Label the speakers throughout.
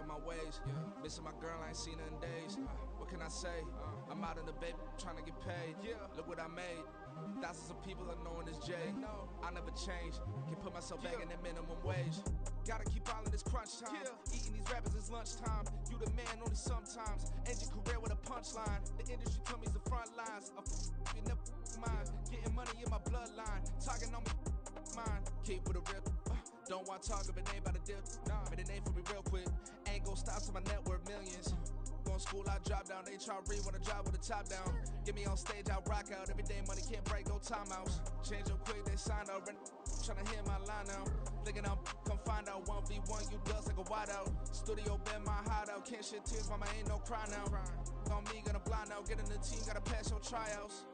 Speaker 1: my ways. Missing my girl, I ain't seen her in days. What can I say? I'm out in the baby, trying to get paid. Look what I made. Thousands of people are knowing this Jay. I never change. Can put myself back in that minimum wage. Gotta keep all in this crunch time. Eating these rappers is lunchtime. You the man only sometimes. End your career with a punchline. The industry told me it's the front lines. You never mind. Getting money in my bloodline. Talking on me, mine. Keep with a real. Don't want to talk if it ain't about a dip. Made a name for me real quick. Ain't gon' stop till my net worth millions. Going school, I drop down. They try to read when I drop with the top down. Get me on stage, I rock out. Every day money can't break, no timeouts. Change up quick, they signed up. Tryna hear my line now. Thinking I'm come find out 1v1, you dust like a wideout. Studio been my hideout. Can't shed tears, mama ain't no cry now. On me, gonna blind out. Get in the team, gotta pass your tryouts.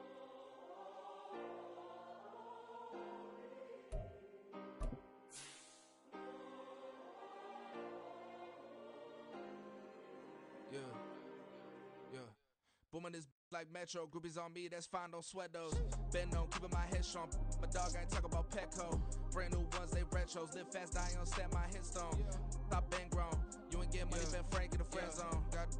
Speaker 1: Yeah. Booming this like Metro. Groupies on me, that's fine, don't sweat those. Been on, keeping my head strong. My dog ain't talk about Petco. Brand new ones, they retros. Live fast, die on, stand my headstone. Stop been grown. You ain't get money, been Frank in the friend zone. Got.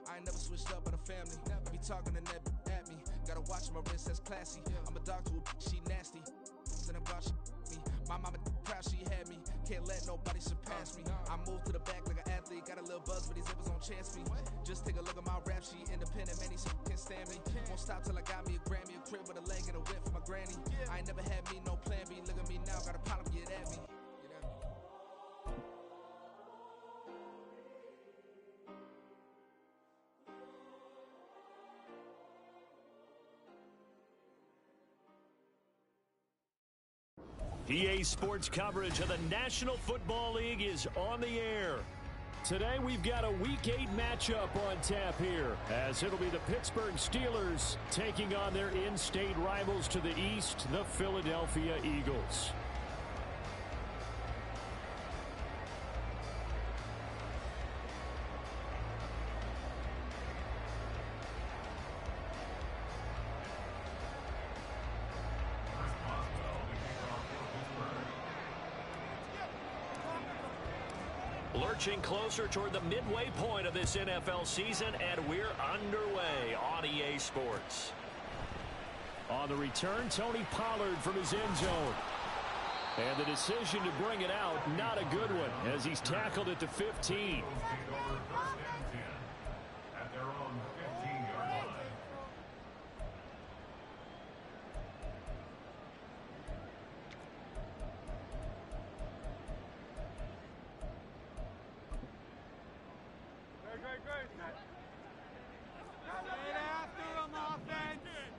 Speaker 1: I ain't never switched up on the family. Be talking to that at me. Gotta watch my wrist, that's classy. I'm a dog to a she nasty. Then I'm about me. My mama proud she had me. Can't let nobody surpass me. I move to the back like an athlete. Got a little buzz, but these zippers don't chance me. Just take a look at my rap sheet. Independent, man, these can't stand me. Won't stop till I got me a Grammy, a crib with a leg and a whip for my granny. I ain't never had me no plan B. Look at me now, got a problem, get at me.
Speaker 2: EA Sports coverage of the National Football League is on the air. Today we've got a Week 8 matchup on tap here, as it'll be the Pittsburgh Steelers taking on their in-state rivals to the east, the Philadelphia Eagles. Lurching closer toward the midway point of this NFL season, and we're underway on EA Sports. On the return, Tony Pollard from his end zone. And the decision to bring it out, not a good one, as he's tackled at the 15.
Speaker 3: At their own 15-yard line.
Speaker 4: Great. Get after him, offense. Okay.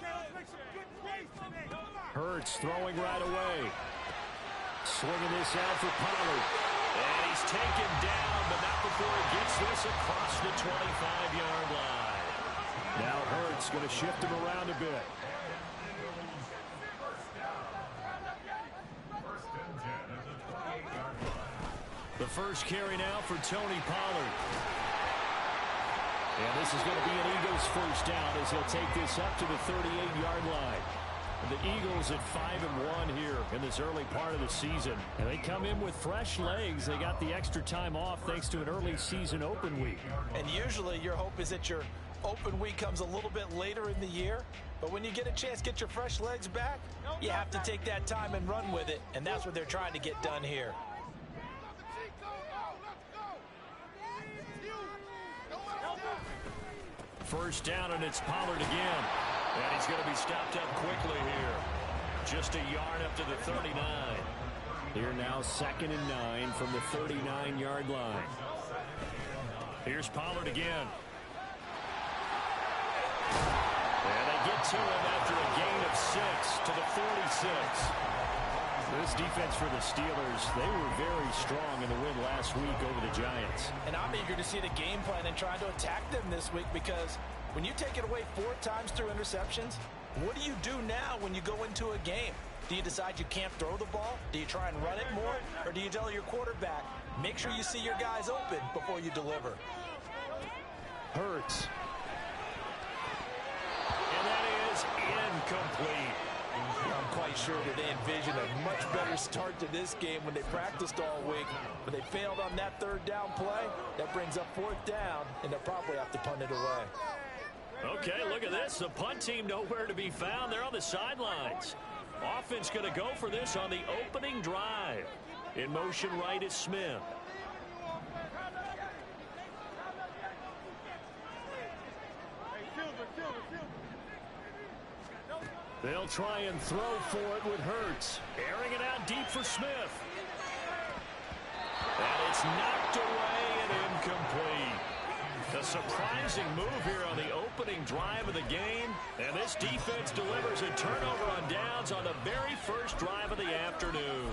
Speaker 4: Let's make some good plays today.
Speaker 2: Hurts throwing right away. Swinging this out for Pollard. And he's taken down, but not before he gets this across the 25-yard line. Now Hurts going to shift him around a bit.
Speaker 3: First and 10 at the 28-yard line.
Speaker 2: The first carry now for Tony Pollard. And this is going to be an Eagles first down as he'll take this up to the 38-yard line. The Eagles at 5-1 here in this early part of the season. And they come in with fresh legs. They got the extra time off thanks to an early season open week.
Speaker 5: And usually your hope is that your open week comes a little bit later in the year. But when you get a chance to get your fresh legs back, you have to take that time and run with it. And that's what they're trying to get done here.
Speaker 2: First down, and it's Pollard again. And he's going to be stopped up quickly here. Just a yard up to the 39. Here now, 2nd and 9 from the 39-yard line. Here's Pollard again. And they get to him after a gain of 6 to the 46. This defense for the Steelers, they were very strong in the win last week over the Giants.
Speaker 5: And I'm eager to see the game plan and try to attack them this week, because when you take it away 4 times through interceptions, what do you do now when you go into a game? Do you decide you can't throw the ball? Do you try and run it more? Or do you tell your quarterback, make sure you see your guys open before you deliver?
Speaker 2: Hurts. And that is incomplete.
Speaker 5: I'm quite sure that they envisioned a much better start to this game when they practiced all week, but they failed on that third down play. That brings up fourth down, and they'll probably have to punt it away.
Speaker 2: Okay, look at this. The punt team nowhere to be found. They're on the sidelines. Offense going to go for this on the opening drive. In motion right is Smith. They'll try and throw for it with Hurts. Airing it out deep for Smith. And it's knocked away and incomplete. A surprising move here on the opening drive of the game. And this defense delivers a turnover on downs on the very first drive of the afternoon.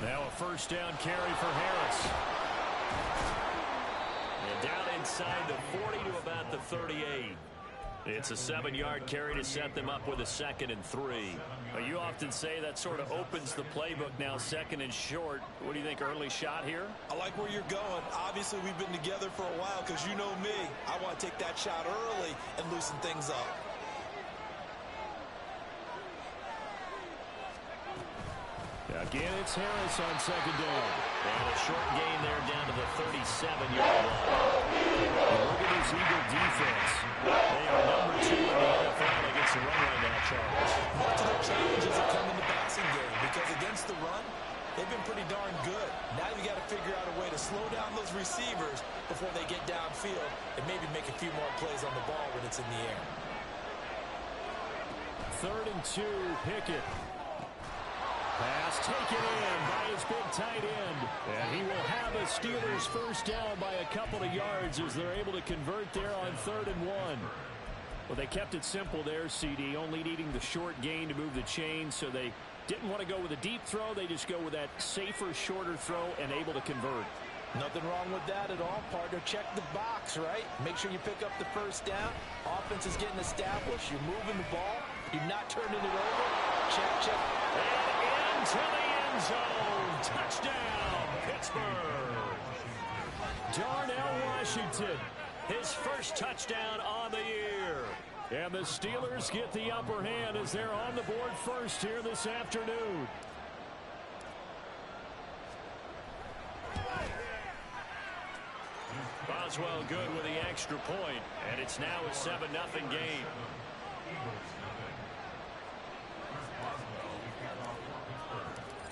Speaker 2: Now a first down carry for Harris. And down inside the 40 to about the 38. It's a 7-yard carry to set them up with a 2nd and 3. You often say that sort of opens the playbook now, 2nd and short. What do you think, early shot here?
Speaker 5: I like where you're going. Obviously, we've been together for a while because you know me. I want to take that shot early and loosen things up.
Speaker 2: Again, it's Harris on 2nd down. And a short gain there down to the 37-yard line. Look at this Eagle defense. They are number 2 in the NFL against the run right now, Charles.
Speaker 5: Most of their challenges have come in the passing game because against the run, they've been pretty darn good. Now you got to figure out a way to slow down those receivers before they get downfield and maybe make a few more plays on the ball when it's in the air.
Speaker 2: 3rd and 2, Pickett. Pass taken in by his big tight end. And he will have a Steelers first down by a couple of yards as they're able to convert there on 3rd and 1. Well, they kept it simple there, CD, only needing the short gain to move the chain, so they didn't want to go with a deep throw. They just go with that safer, shorter throw and able to convert.
Speaker 5: Nothing wrong with that at all, partner. Check the box, right? Make sure you pick up the first down. Offense is getting established. You're moving the ball. You're not turning it over. Check, check.
Speaker 2: And into the end zone. Touchdown, Pittsburgh. Darnell Washington, his first touchdown on the year. And the Steelers get the upper hand as they're on the board first here this afternoon. Boswell good with the extra point, and it's now a 7-0 game.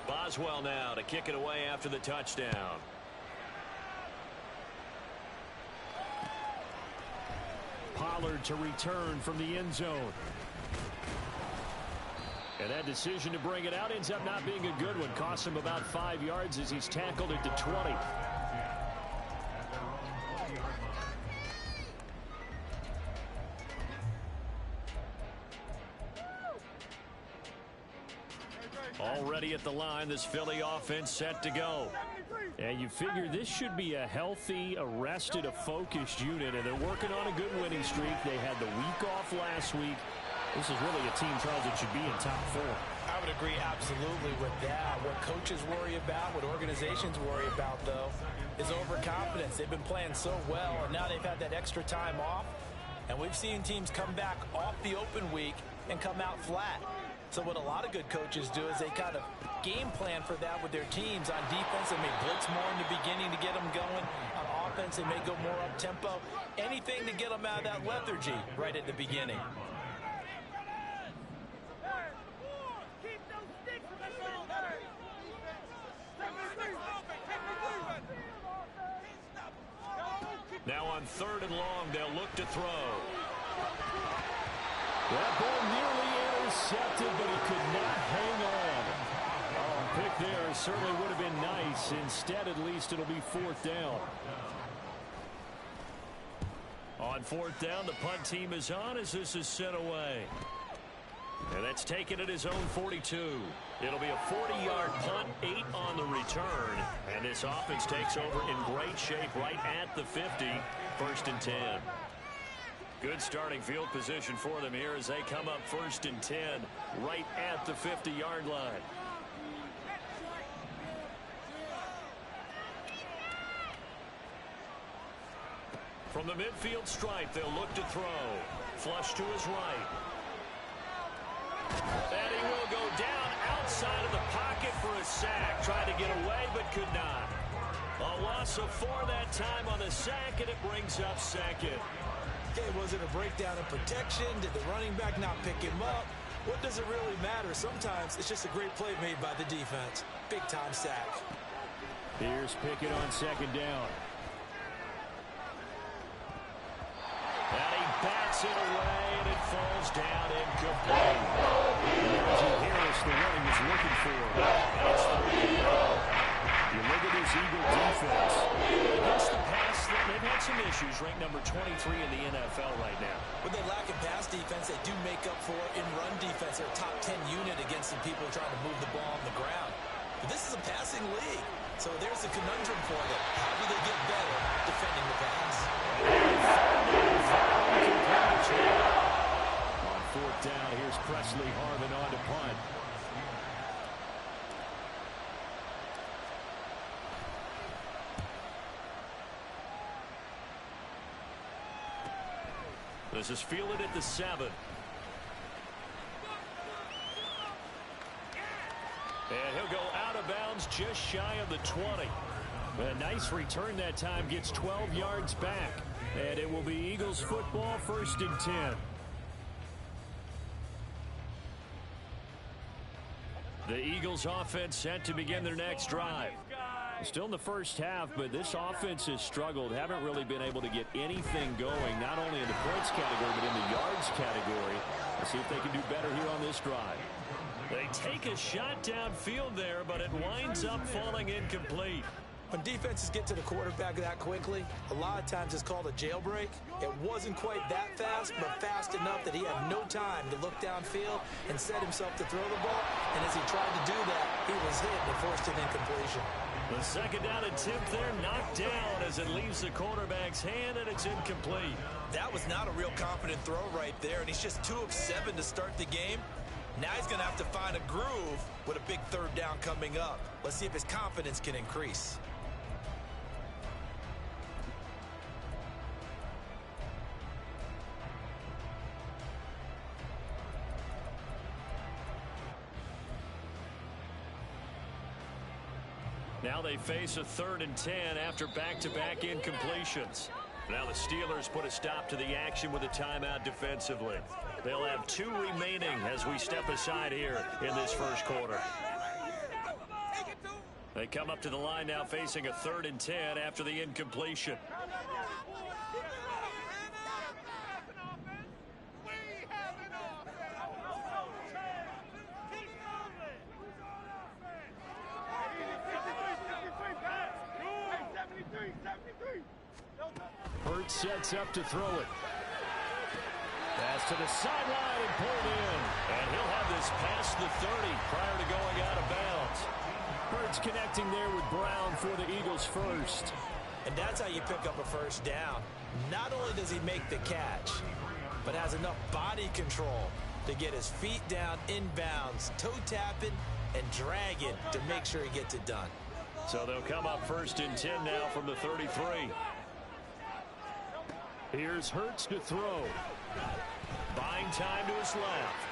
Speaker 2: Boswell now to kick it away after the touchdown. Pollard to return from the end zone. And that decision to bring it out ends up not being a good one. Costs him about 5 yards as he's tackled at the 20. Already at the line, this Philly offense set to go. And you figure this should be a healthy, arrested, a focused unit, and they're working on a good winning streak. They had the week off last week. This is really a team, Charles, that should be in top 4.
Speaker 5: I would agree absolutely with that. What coaches worry about, what organizations worry about, though, is overconfidence. They've been playing so well, and now they've had that extra time off. And we've seen teams come back off the open week and come out flat. So what a lot of good coaches do is they kind of game plan for that with their teams. On defense, they may blitz more in the beginning to get them going. On offense, they may go more up-tempo. Anything to get them out of that lethargy right at the beginning.
Speaker 2: Now on 3rd and long, they'll look to throw. That ball nearly intercepted, but he could not hang on. Oh, pick there certainly would have been nice. Instead, at least, it'll be 4th down. On 4th down, the punt team is on as this is sent away. And that's taken at his own 42. It'll be a 40-yard punt, 8 on the return. And this offense takes over in great shape right at the 50, 1st and 10. Good starting field position for them here as they come up 1st and 10 right at the 50-yard line. From the midfield stripe, they'll look to throw. Flush to his right. And he will go down outside of the pocket for a sack. Tried to get away, but could not. A loss of 4 that time on the sack, and it brings up 2nd.
Speaker 5: Okay, was it a breakdown in protection? Did the running back not pick him up? What does it really matter? Sometimes it's just a great play made by the defense. Big-time sack.
Speaker 2: Here's Pickett on 2nd down. And he bats it away, and it falls down incomplete. And as you hear us, the running is looking for. It's 3rd and goal. You look at this Eagle defense. Against the pass, they've had some issues. Ranked number 23 in the NFL right now.
Speaker 5: With their lack of pass defense, they do make up for in run defense. They're a top 10 unit against some people trying to move the ball on the ground. But this is a passing league. So there's a conundrum for them. How do they get better defending the pass?
Speaker 2: On 4th down, here's Presley Harvin on to punt. This is fielded at the 7. And he'll go out of bounds just shy of the 20. A nice return that time, gets 12 yards back. And it will be Eagles football, 1st and 10. The Eagles offense set to begin their next drive. Still in the first half, but this offense has struggled. Haven't really been able to get anything going, not only in the points category, but in the yards category. Let's see if they can do better here on this drive. They take a shot downfield there, but it winds up falling incomplete.
Speaker 5: When defenses get to the quarterback that quickly, a lot of times it's called a jailbreak. It wasn't quite that fast, but fast enough that he had no time to look downfield and set himself to throw the ball. And as he tried to do that, he was hit and forced an incompletion.
Speaker 2: The 2nd down attempt there knocked down as it leaves the quarterback's hand, and it's incomplete.
Speaker 5: That was not a real confident throw right there, and he's just 2 of 7 to start the game. Now he's going to have to find a groove with a big 3rd down coming up. Let's see if his confidence can increase.
Speaker 2: Now they face a 3rd and 10 after back-to-back incompletions. Now the Steelers put a stop to the action with a timeout defensively. They'll have 2 remaining as we step aside here in this first quarter. They come up to the line now facing a 3rd and 10 after the incompletion. Hurts sets up to throw it. Pass to the sideline and pulled in. And he'll have this past the 30 prior to going out of bounds. Hurts connecting there with Brown for the Eagles first.
Speaker 5: And that's how you pick up a 1st down. Not only does he make the catch, but has enough body control to get his feet down inbounds, toe tapping and dragging to make sure he gets it done.
Speaker 2: So they'll come up 1st and 10 now from the 33. Here's Hurts to throw. Buying time to his left.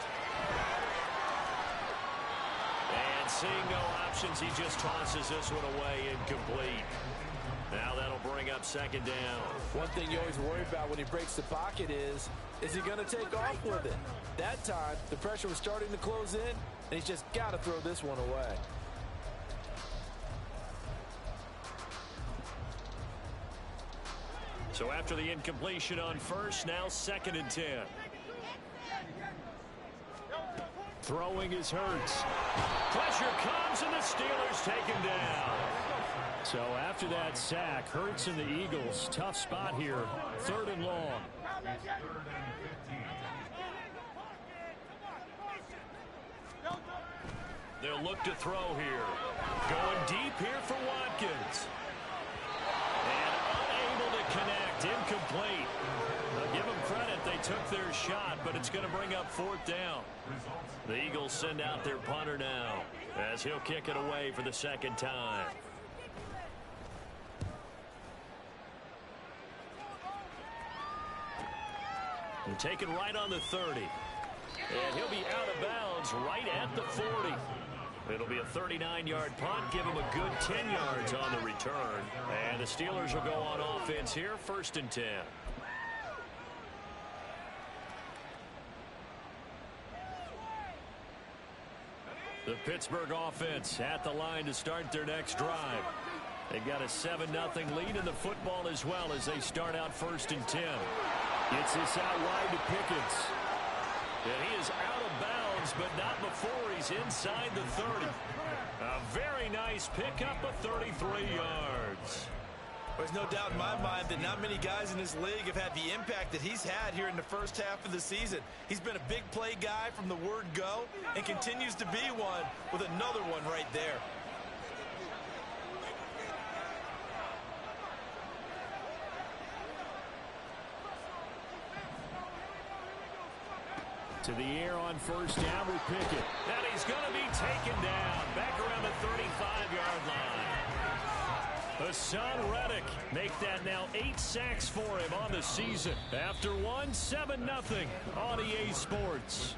Speaker 2: And seeing no options, he just tosses this one away incomplete. Now that'll bring up 2nd down.
Speaker 5: One thing you always worry about when he breaks the pocket is he going to take off with it? That time, the pressure was starting to close in, and he's just got to throw this one away.
Speaker 2: So after the incompletion on 1st, now 2nd and 10. Throwing is Hurts. Pressure comes, and the Steelers take him down. So after that sack, Hurts and the Eagles, tough spot here, 3rd and long. they'll look to throw here. Going deep here for Watkins. And unable to connect. Incomplete. I'll give them credit. They took their shot, but it's going to bring up 4th down. The Eagles send out their punter now as he'll kick it away for the 2nd time. And taken right on the 30. And he'll be out of bounds right at the 40. It'll be a 39-yard punt. Give him a good 10 yards on the return. And the Steelers will go on offense here, 1st and 10. The Pittsburgh offense at the line to start their next drive. They've got a 7-0 lead in the football as well as they start out 1st and 10. Gets this out wide to Pickens. And he is out of bounds, but not before he's inside the 30. A very nice pickup of 33 yards.
Speaker 5: There's no doubt in my mind that not many guys in this league have had the impact that he's had here in the first half of the season. He's been a big play guy from the word go and continues to be one with another one right there.
Speaker 2: To the air on 1st down with Pickett. And he's going to be taken down back around the 35-yard line. Hassan Reddick make that now 8 sacks for him on the season. After 7-0 on EA Sports.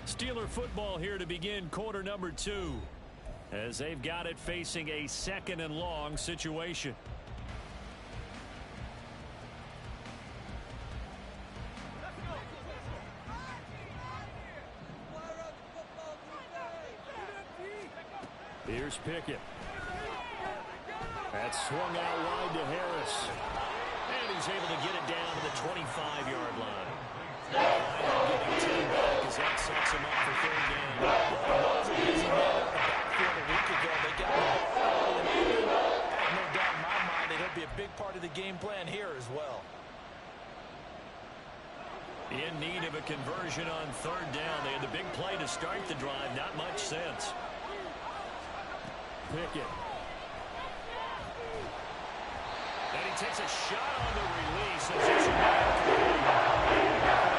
Speaker 2: Steeler football here to begin quarter number 2. As they've got it facing a 2nd and long situation. Here's Pickett. That's swung out wide to Harris. And he's able to get it down to the 25-yard line. Getting 10 back as that sets him up for 3rd down.
Speaker 5: Well, it was a busy man on the backfield a week ago. They got the ball early and I have no doubt in my mind that he'll be a big part of the game plan here as well.
Speaker 2: In need of a conversion on 3rd down. They had the big play to start the drive. Not much sense. Pickett. And he takes a shot on the release.
Speaker 5: I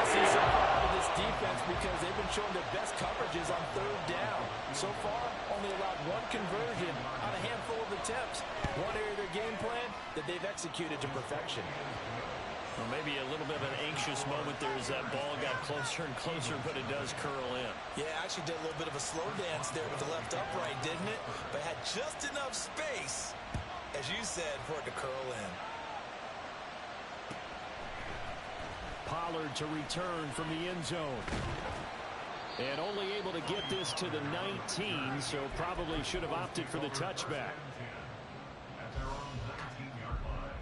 Speaker 5: see some part of this defense because they've been showing their best coverages on 3rd down. So far, only allowed 1 conversion on a handful of attempts. One area of their game plan that they've executed to perfection.
Speaker 2: Well, maybe a little bit of an anxious moment there as that ball got closer and closer, but it does curl in.
Speaker 5: Yeah, actually did a little bit of a slow dance there with the left upright, didn't it? But had just enough space, as you said, for it to curl in.
Speaker 2: Pollard to return from the end zone. And only able to get this to the 19, so probably should have opted for the touchback.
Speaker 3: At their own 19-yard line.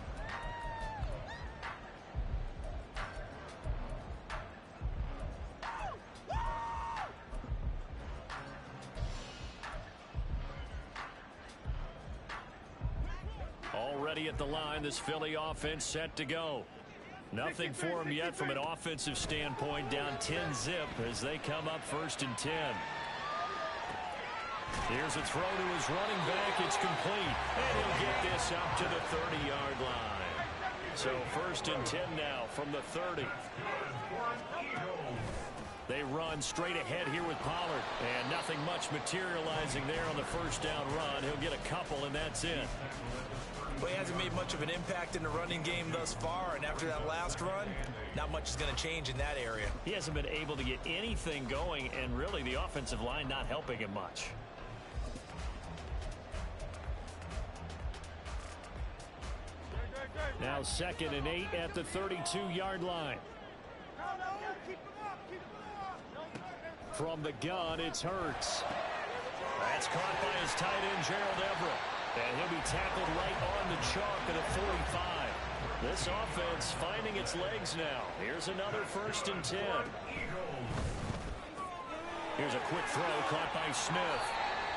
Speaker 2: Already at the line, this Philly offense set to go. Nothing for them yet from an offensive standpoint, down 10-0 as they come up 1st and 10. Here's a throw to his running back. It's complete. And he'll get this up to the 30-yard line. So 1st and 10 now from the 30. They run straight ahead here with Pollard. And nothing much materializing there on the 1st down run. He'll get a couple, and that's it.
Speaker 5: Well, he hasn't made much of an impact in the running game thus far, and after that last run, not much is going to change in that area.
Speaker 2: He hasn't been able to get anything going, and really the offensive line not helping him much. Now 2nd and 8 at the 32-yard line. From the gun, it's Hurts. That's caught by his tight end, Gerald Everett. And he'll be tackled right on the chalk at a 45. This offense finding its legs now. Here's another 1st and 10. Here's a quick throw caught by Smith.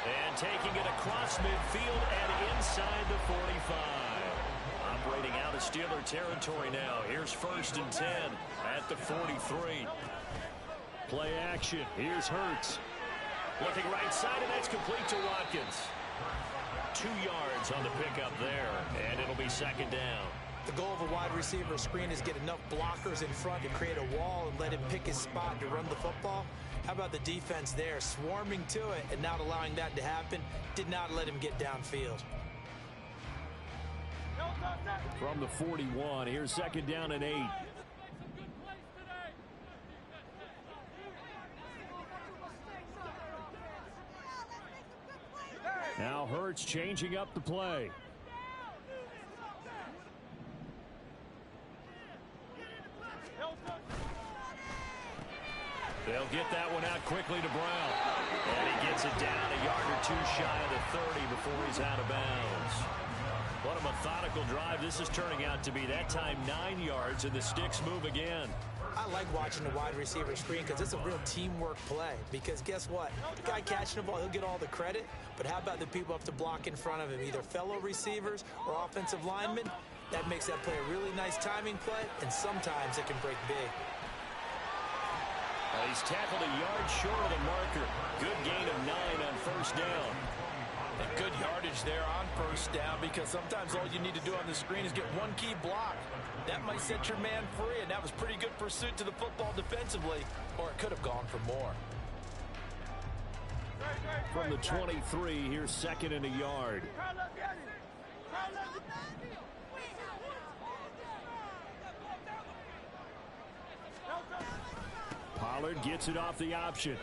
Speaker 2: And taking it across midfield and inside the 45. Operating out of Steeler territory now. Here's 1st and 10 at the 43. Play action. Here's Hurts. Looking right side, and that's complete to Watkins. 2 yards on the pickup there, and it'll be second down.
Speaker 5: The goal of a wide receiver screen is get enough blockers in front to create a wall and let him pick his spot to run the football. How about the defense there, swarming to it and not allowing that to happen? Did not let him get downfield.
Speaker 2: From the 41, here's second down and 8. Now Hurts changing up the play. They'll get that one out quickly to Brown. And he gets it down a yard or two shy of the 30 before he's out of bounds. What a methodical drive this is turning out to be. That time 9 yards, and the sticks move again.
Speaker 5: I like watching the wide receiver screen because it's a real teamwork play. Because guess what? The guy catching the ball, he'll get all the credit. But how about the people have to block in front of him, either fellow receivers or offensive linemen? That makes that play a really nice timing play, and sometimes it can break big.
Speaker 2: Well, he's tackled a yard short of the marker. Good gain of 9 on first down.
Speaker 5: And good yardage there on first down, because sometimes all you need to do on the screen is get one key block. That might set your man free, and that was pretty good pursuit to the football defensively, or it could have gone for more.
Speaker 2: From the 23, here's second and a yard. Pollard gets it off the option.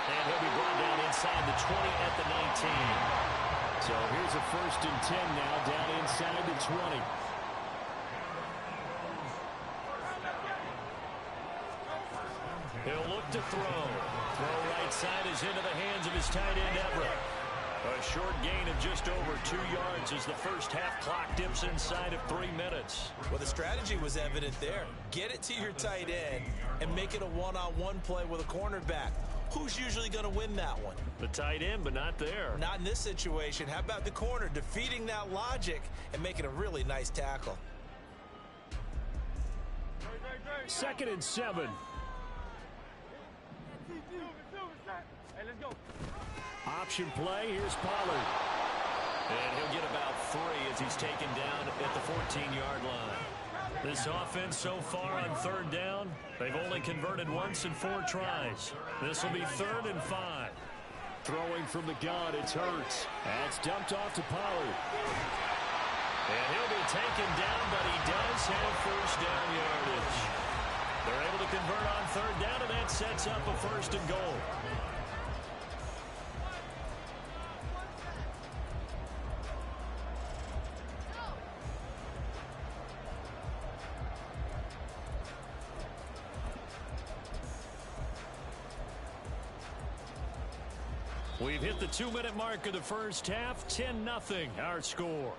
Speaker 2: And he'll be brought down inside the 20 at the 19. So here's a 1st and 10 now, down inside the 20. He'll look to throw. Throw right side is into the hands of his tight end, Everett. A short gain of just over 2 yards as the first half clock dips inside of 3 minutes.
Speaker 5: Well, the strategy was evident there. Get it to your tight end and make it a one-on-one play with a cornerback. Who's usually going to win that one?
Speaker 2: The tight end, but not there.
Speaker 5: Not in this situation. How about the corner defeating that logic and making a really nice tackle?
Speaker 2: 2nd and 7. Option play, here's Pollard. And he'll get about 3 as he's taken down at the 14-yard line. This offense so far on 3rd down, they've only converted once in 4 tries. This will be 3rd and 5. Throwing from the gun, it's Hurts. That's dumped off to Pollard. And he'll be taken down, but he does have first down yardage. They're able to convert on 3rd down, and that sets up a 1st and goal. We've hit the 2-minute mark of the first half. 10-0 our score.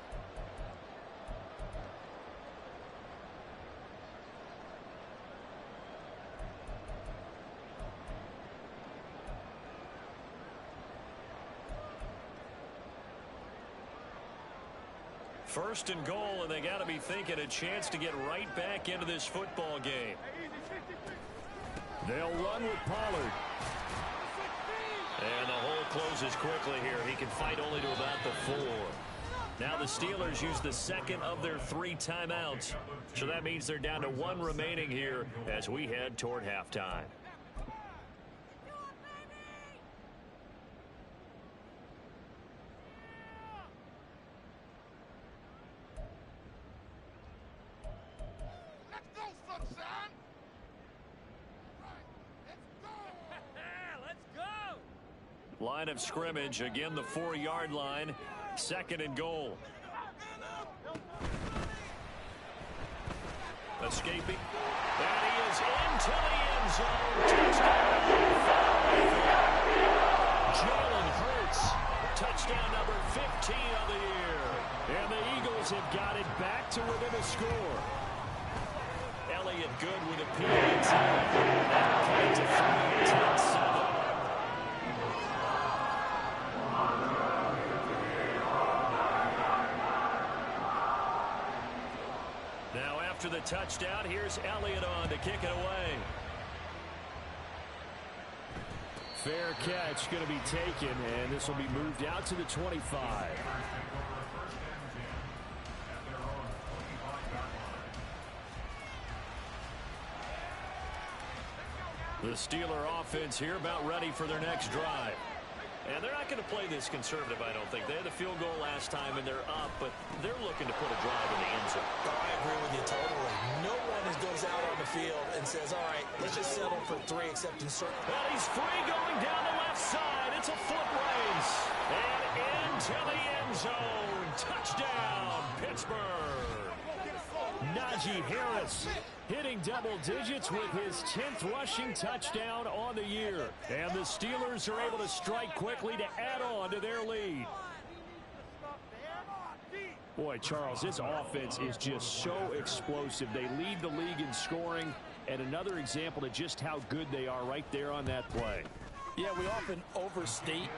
Speaker 2: First and goal, and they got to be thinking a chance to get right back into this football game. They'll run with Pollard. And the hole closes quickly here. He can fight only to about the 4. Now the Steelers use the 2nd of their 3 timeouts. So that means they're down to 1 remaining here as we head toward halftime. Line of scrimmage, again the 4-yard line, 2nd and goal. Escaping. And he is into the end zone. Touchdown. Jalen Hurts. Touchdown number 15 of the year. And the Eagles have got it back to within a score. Elliott good with a PAT. Now coming to 3-10-7. After the touchdown, here's Elliott on to kick it away. fair catch going to be taken, and this will be moved out to the 25. The Steeler offense here about ready for their next drive. And they're not going to play this conservative, I don't think. They had the field goal last time, and they're up, but they're looking to put a drive in the end zone.
Speaker 5: Oh, I agree with you totally. No one goes out on the field and says, all right, let's just settle for 3 except in certain.
Speaker 2: And he's free going down the left side. It's a foot race. And into the end zone. Touchdown, Pittsburgh. Najee Harris hitting double digits with his 10th rushing touchdown on the year. And the Steelers are able to strike quickly to add on to their lead. Boy, Charles, this offense is just so explosive. They lead the league in scoring, and another example of just how good they are right there on that play.
Speaker 5: Yeah, we often overstate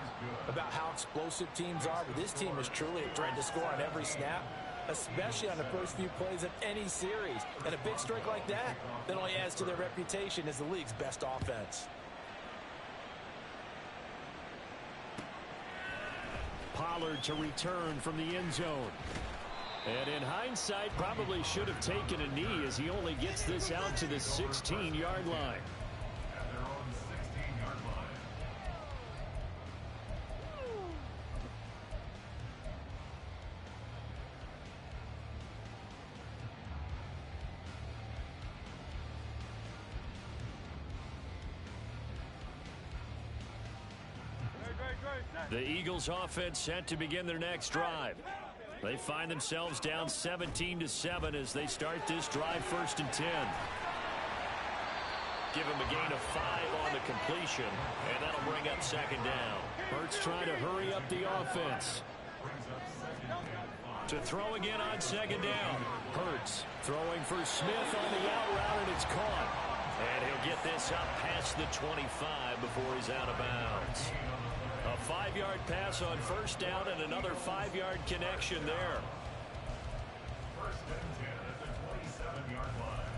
Speaker 5: about how explosive teams are, but this team is truly a threat to score on every snap, especially on the first few plays of any series. And a big strike like that only adds to their reputation as the league's best offense.
Speaker 2: Pollard to return from the end zone. And in hindsight, probably should have taken a knee as he only gets this out to the 16-yard line.
Speaker 3: At their own 16-yard line.
Speaker 2: The Eagles offense set to begin their next drive. They find themselves down 17-7 as they start this drive, 1st and 10. Give them a gain of 5 on the completion, and that'll bring up 2nd down. Hurts trying to hurry up the offense. To throw again on 2nd down. Hurts throwing for Smith on the out route, and it's caught. And he'll get this up past the 25 before he's out of bounds. A 5-yard pass on 1st down and another 5-yard connection there.
Speaker 3: 1st and 10 at the 27-yard line.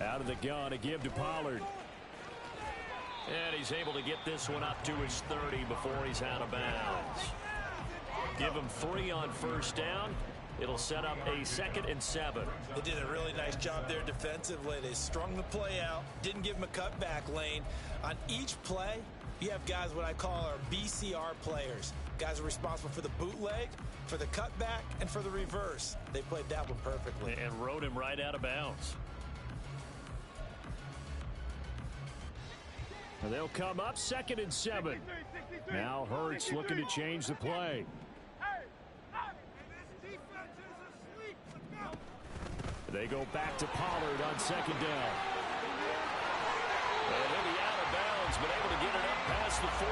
Speaker 2: Out of the gun, a give to Pollard. And he's able to get this one up to his 30 before he's out of bounds. Give him 3 on 1st down. It'll set up a 2nd and 7.
Speaker 5: They did a really nice job there defensively. They strung the play out, didn't give him a cutback lane. On each play, you have guys what I call our BCR players. Guys are responsible for the bootleg, for the cutback, and for the reverse. They played that one perfectly.
Speaker 2: And rode him right out of bounds. And they'll come up 2nd and 7. Now Hurts looking to change the play. They go back to Pollard on 2nd down. And he'll be out of bounds, but able to get it up past the 45.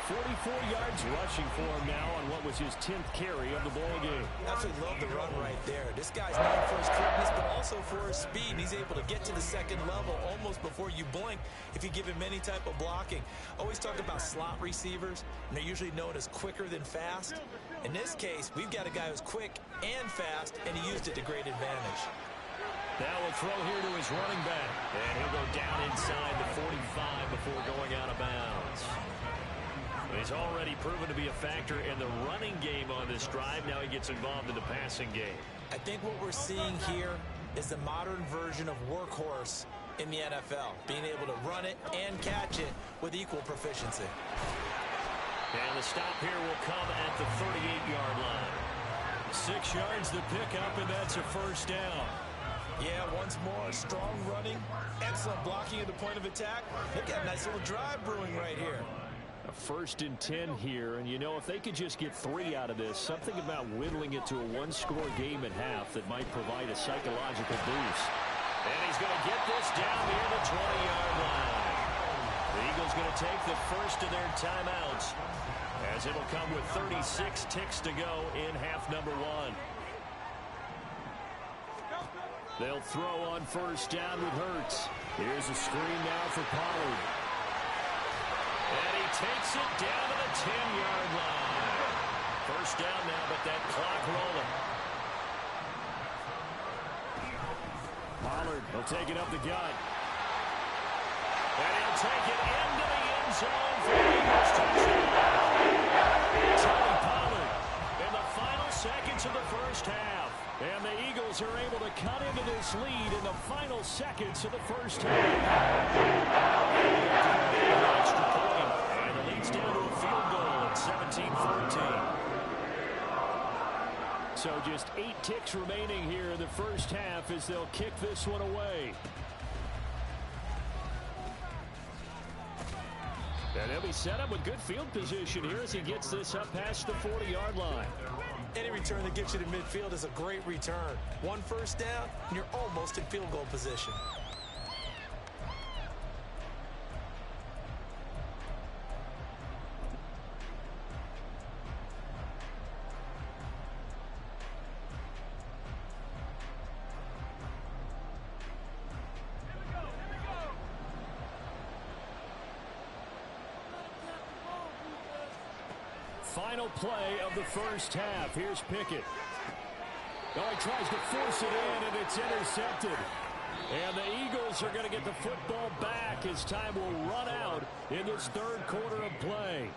Speaker 2: 44 yards rushing for him now on what was his 10th carry of the ball game.
Speaker 5: Absolutely love the run right there. This guy's known for his quickness, but also for his speed. He's able to get to the 2nd level almost before you blink if you give him any type of blocking. Always talk about slot receivers, and they're usually known as quicker than fast. In this case, we've got a guy who's quick and fast, and he used it to great advantage.
Speaker 2: Now we'll throw here to his running back. And he'll go down inside the 45 before going out of bounds. He's already proven to be a factor in the running game on this drive. Now he gets involved in the passing game.
Speaker 5: I think what we're seeing here is the modern version of workhorse in the NFL, being able to run it and catch it with equal proficiency.
Speaker 2: And the stop here will come at the 38-yard line. 6 yards the pickup, and that's a 1st down.
Speaker 5: Yeah, once more, strong running, excellent blocking at the point of attack. They've got a nice little drive brewing right here.
Speaker 2: A 1st and 10 here, and you know, if they could just get 3 out of this, something about whittling it to a 1-score game at half that might provide a psychological boost. And he's going to get this down near the 20-yard line. The Eagles going to take the first of their timeouts, as it'll come with 36 ticks to go in half number 1. They'll throw on 1st down with Hurts. Here's a screen now for Pollard. And he takes it down to the 10-yard line. First down now, but that clock rolling. Pollard will take it up the gut. And he'll take it into the end zone for the Eagles touchdown. Tony Pollard in the final seconds of the first half. And the Eagles are able to cut into this lead in the final seconds of the first half. Extra point, and the lead's down to a field goal at 17-14. So just 8 ticks remaining here in the first half as they'll kick this one away. And he'll be set up with good field position here as he gets this up past the 40-yard line.
Speaker 5: Any return that gets you to midfield is a great return. One first down, and you're almost in field goal position.
Speaker 2: Final play of the first half. Here's Pickett. Oh, he tries to force it in, and it's intercepted. And the Eagles are going to get the football back as time will run out in this third quarter of play.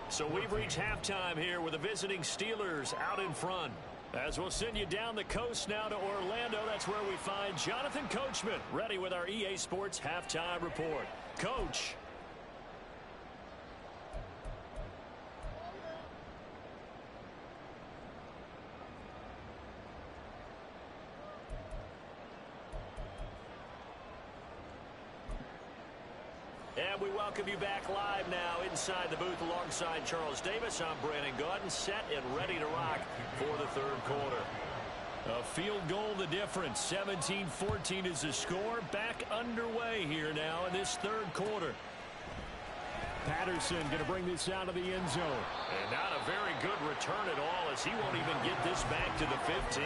Speaker 2: So we've reached halftime here with the visiting Steelers out in front. As we'll send you down the coast now to Orlando, that's where we find Jonathan Coachman ready with our EA Sports Halftime Report. Coach. And we welcome you back live now inside the booth alongside Charles Davis. I'm Brandon Gaudin, set and ready to rock for the third quarter. A field goal the difference. 17-14 is the score. Back underway here now in this third quarter. Patterson going to bring this out of the end zone. And not a very good return at all as he won't even get this back to the 15.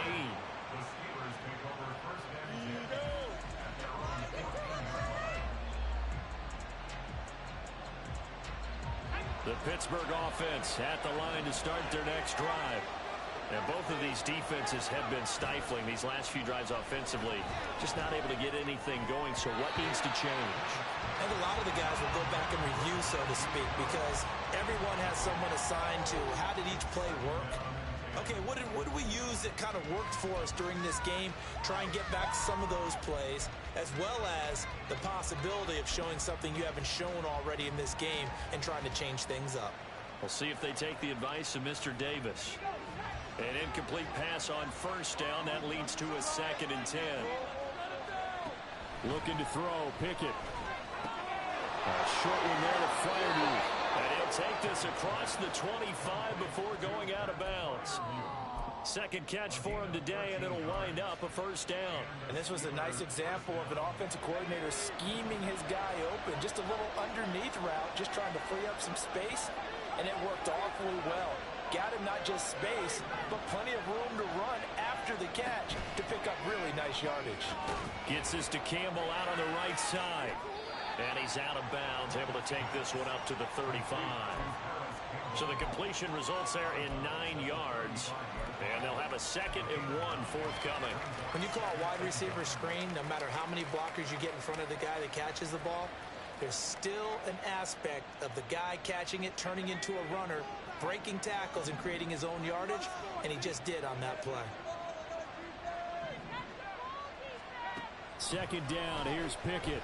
Speaker 2: The Pittsburgh offense at the line to start their next drive. And both of these defenses have been stifling these last few drives offensively. Just not able to get anything going, so what needs to change?
Speaker 5: And a lot of the guys will go back and review, so to speak, because everyone has someone assigned to how did each play work. Okay, what did we use that kind of worked for us during this game? Try and get back some of those plays, as well as the possibility of showing something you haven't shown already in this game and trying to change things up.
Speaker 2: We'll see if they take the advice of Mr. Davis. An incomplete pass on first down. That leads to a 2nd and 10. Looking to throw. Pickett. A short one there to Freiermuth. And he'll take this across the 25 before going out of bounds. Second catch for him today, and it'll wind up a first down.
Speaker 5: And this was a nice example of an offensive coordinator scheming his guy open. Just a little underneath route, just trying to free up some space, and it worked awfully well. Got him not just space, but plenty of room to run after the catch to pick up really nice yardage.
Speaker 2: Gets this to Campbell out on the right side. And he's out of bounds, able to take this one up to the 35. So the completion results there in 9 yards. And they'll have a 2nd and 1 forthcoming.
Speaker 5: When you call a wide receiver screen, no matter how many blockers you get in front of the guy that catches the ball, there's still an aspect of the guy catching it, turning into a runner, breaking tackles and creating his own yardage, and he just did on that play.
Speaker 2: 2nd down, here's Pickett.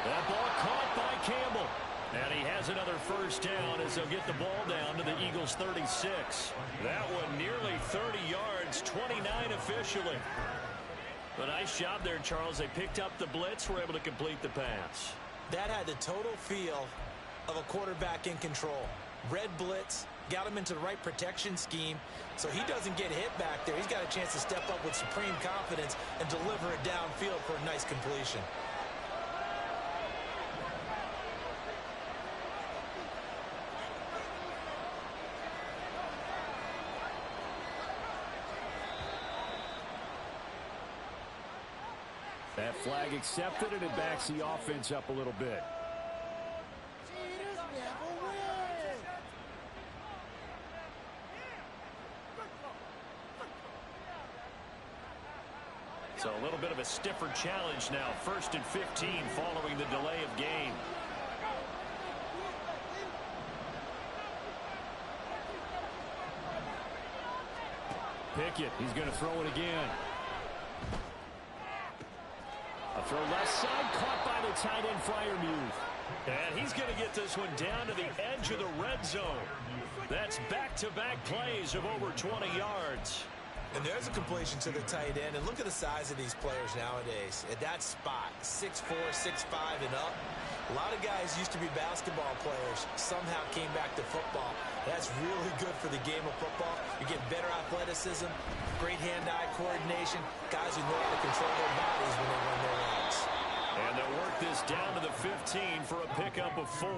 Speaker 2: That ball caught by Campbell. And he has another first down as they'll get the ball down to the Eagles' 36. That one nearly 30 yards, 29 officially. A nice job there, Charles. They picked up the blitz, were able to complete the pass.
Speaker 5: That had the total feel of a quarterback in control. Red blitz, got him into the right protection scheme, so he doesn't get hit back there. He's got a chance to step up with supreme confidence and deliver it downfield for a nice completion.
Speaker 2: That flag accepted, and it backs the offense up a little bit. So a little bit of a stiffer challenge now. 1st and 15 following the delay of game. Pickett, he's going to throw it again. A throw left side, caught by the tight end Freiermuth. And he's going to get this one down to the edge of the red zone. That's back-to-back plays of over 20 yards.
Speaker 5: And there's a completion to the tight end. And look at the size of these players nowadays. At that spot, 6'4", 6'5", and up. A lot of guys used to be basketball players, somehow came back to football. That's really good for the game of football. You get better athleticism, great hand-eye coordination, guys who know how to control their bodies when they run their legs.
Speaker 2: And they'll work this down to the 15 for a pickup of 4.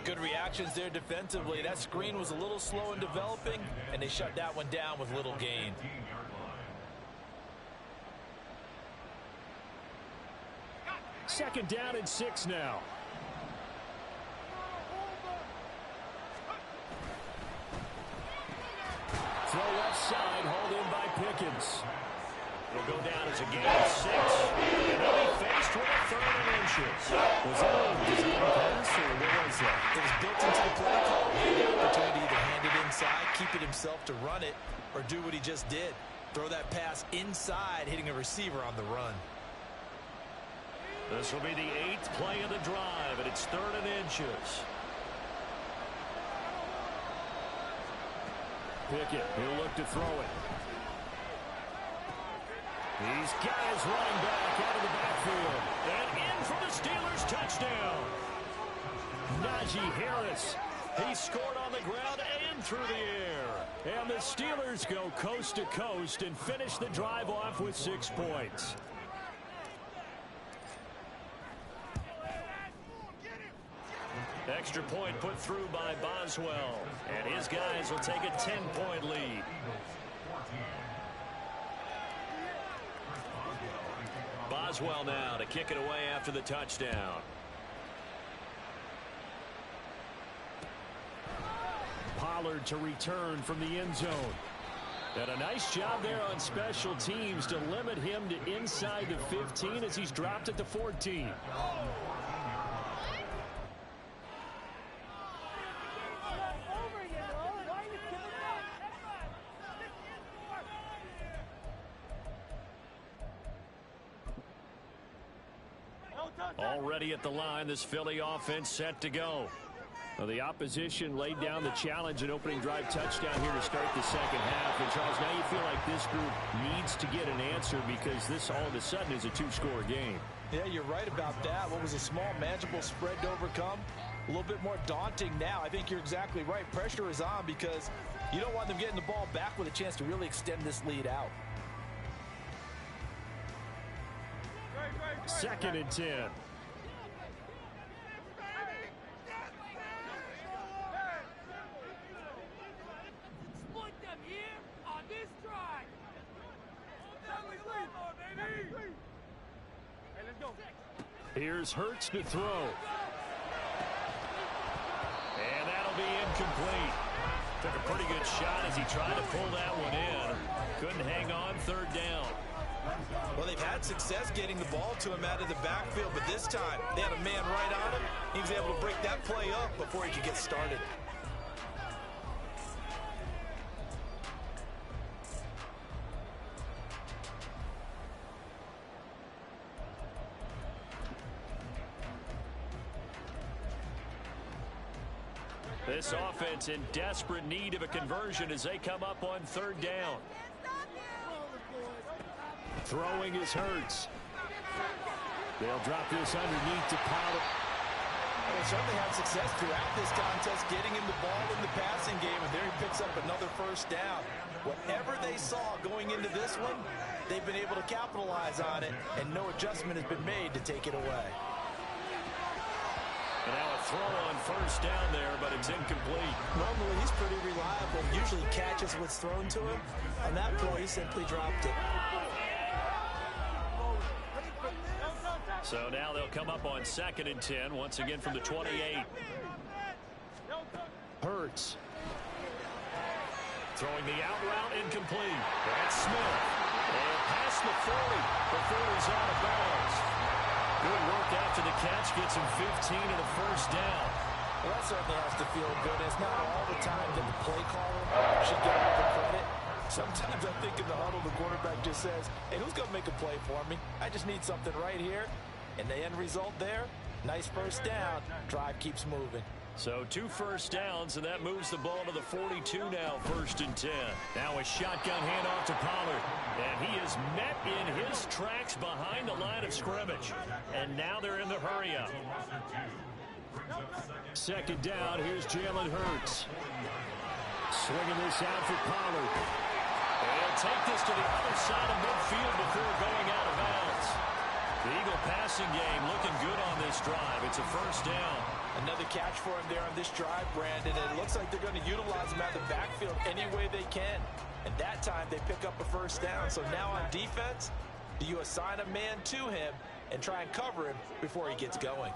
Speaker 5: Good reactions there defensively. That screen was a little slow in developing, and they shut that one down with little gain.
Speaker 2: Second down and 6 now. Throw left side, hauled in by Pickens. It'll go down as a gain of 6. And he'll be faced with a 3rd and inches. Was that a design pass, or what was that?
Speaker 5: It was built into the play call. He had the opportunity to hand it inside, keep it himself to run it, or do what he just did. Throw that pass inside, hitting a receiver on the run.
Speaker 2: This will be the 8th play of the drive, and it's 3rd and inches. Pickett, he'll look to throw it. He's got his running back out of the backfield. And in for the Steelers touchdown. Najee Harris. He scored on the ground and through the air. And the Steelers go coast to coast and finish the drive off with 6 points. Extra point put through by Boswell. And his guys will take a 10-point lead. Boswell now to kick it away after the touchdown. Pollard to return from the end zone. And a nice job there on special teams to limit him to inside the 15 as he's dropped at the 14. Already at the line, this Philly offense set to go. Well, the opposition laid down the challenge and opening drive touchdown here to start the second half. And Charles, now you feel like this group needs to get an answer because this all of a sudden is a 2-score game.
Speaker 5: Yeah, you're right about that. What was a small, manageable spread to overcome, a little bit more daunting now. I think you're exactly right. Pressure is on because you don't want them getting the ball back with a chance to really extend this lead out.
Speaker 2: 2nd and 10. Here's Hurts to throw. And that'll be incomplete. Took a pretty good shot as he tried to pull that one in. Couldn't hang on, 3rd down.
Speaker 5: Well, they've had success getting the ball to him out of the backfield, but this time they had a man right on him. He was able to break that play up before he could get started.
Speaker 2: This offense in desperate need of a conversion as they come up on 3rd down. Throwing is Hurts. They'll drop this underneath to Pollard.
Speaker 5: They certainly had success throughout this contest, getting him the ball in the passing game, and there he picks up another 1st down. Whatever they saw going into this one, they've been able to capitalize on it, and no adjustment has been made to take it away.
Speaker 2: And now a throw on 1st down there, but it's incomplete.
Speaker 5: Normally, he's pretty reliable. Usually catches what's thrown to him. On that play, he simply dropped it.
Speaker 2: So now they'll come up on 2nd and 10, once again from the 28. Hurts. Throwing the out route incomplete. That's Smith. And pass across the 40 before he's out of bounds. Good work after the catch. Gets him 15 and a first down.
Speaker 5: Well, that certainly has to feel good. It's not all the time that the play caller should get all the credit. Sometimes I think in the huddle, the quarterback just says, hey, who's going to make a play for me? I just need something right here. And the end result there, nice first down. Drive keeps moving.
Speaker 2: So 2 first downs, and that moves the ball to the 42 now, 1st and 10. Now a shotgun handoff to Pollard. And he is met in his tracks behind the line of scrimmage. And now they're in the hurry-up. 2nd down, here's Jalen Hurts. Swinging this out for Pollard. And he'll take this to the other side of midfield before going out of bounds. The Eagle passing game looking good on this drive. It's a first down.
Speaker 5: Another catch for him there on this drive, Brandon. And it looks like they're going to utilize him out of the backfield any way they can. And that time they pick up a first down. So now on defense, do you assign a man to him and try and cover him before he gets going?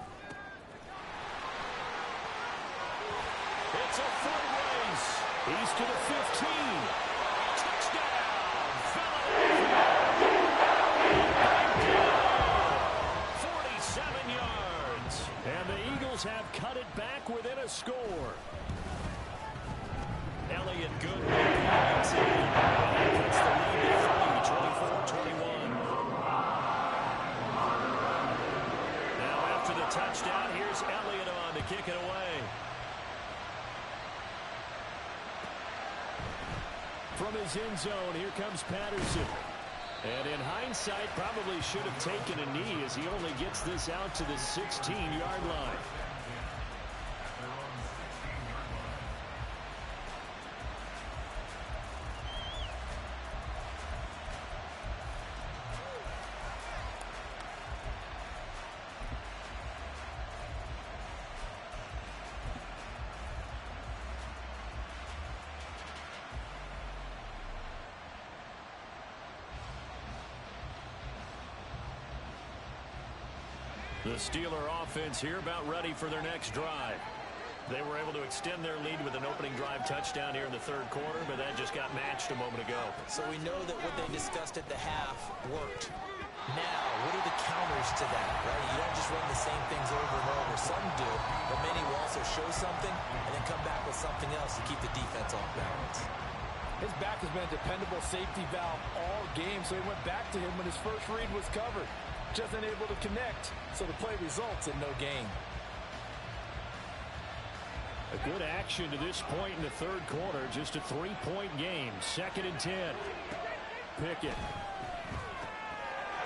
Speaker 2: It's a foot race. He's to the 15. Touchdown, Philadelphia. 47 yards. And the Eagles have cut it back within a score. Elliott Goodwin gets it. He puts the lead to 24-21. Now after the touchdown, here's Elliott on to kick it away. From his end zone, here comes Patterson. And in hindsight, probably should have taken a knee as he only gets this out to the 16-yard line. The Steeler offense here about ready for their next drive. They were able to extend their lead with an opening drive touchdown here in the 3rd quarter, but that just got matched a moment ago.
Speaker 5: So we know that what they discussed at the half worked. Now, what are the counters to that, right? You don't just run the same things over and over. Some do, but many will also show something and then come back with something else to keep the defense off balance.
Speaker 6: His back has been a dependable safety valve all game, so he went back to him when his first read was covered. Just unable to connect, so the play results in no gain.
Speaker 2: A good action to this point in the 3rd quarter. Just a 3-point game. 2nd and 10. Pickett.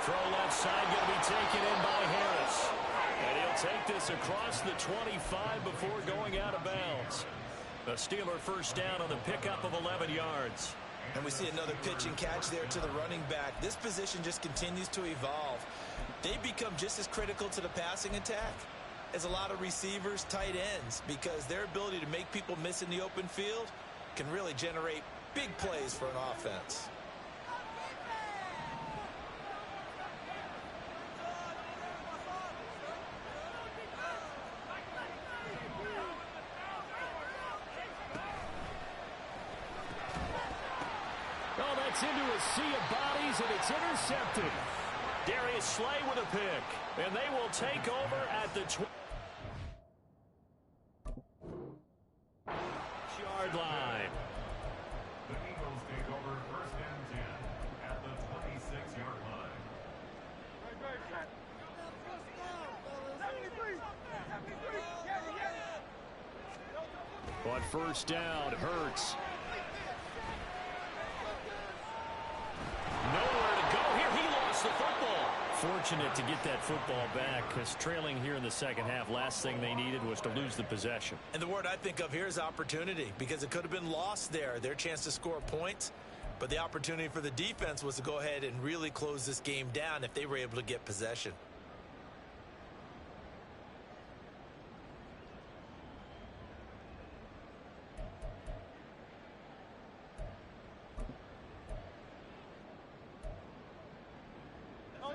Speaker 2: Throw left side going to be taken in by Harris. And he'll take this across the 25 before going out of bounds. A Steeler first down on the pickup of 11 yards.
Speaker 5: And we see another pitch and catch there to the running back. This position just continues to evolve. They become just as critical to the passing attack as a lot of receivers, tight ends, because their ability to make people miss in the open field can really generate big plays for an offense.
Speaker 2: Oh, that's into a sea of bodies, and it's intercepted. Darius Slay with a pick, and they will take over at the 20-yard line.
Speaker 3: The Eagles take over 1st and 10 at the 26-yard line.
Speaker 2: On first down, Hurts. Nowhere to go here. He lost the football. Fortunate to get that football back, because trailing here in the 2nd half, last thing they needed was to lose the possession.
Speaker 5: And the word I think of here is opportunity, because it could have been lost there, their chance to score points. But the opportunity for the defense was to go ahead and really close this game down if they were able to get possession.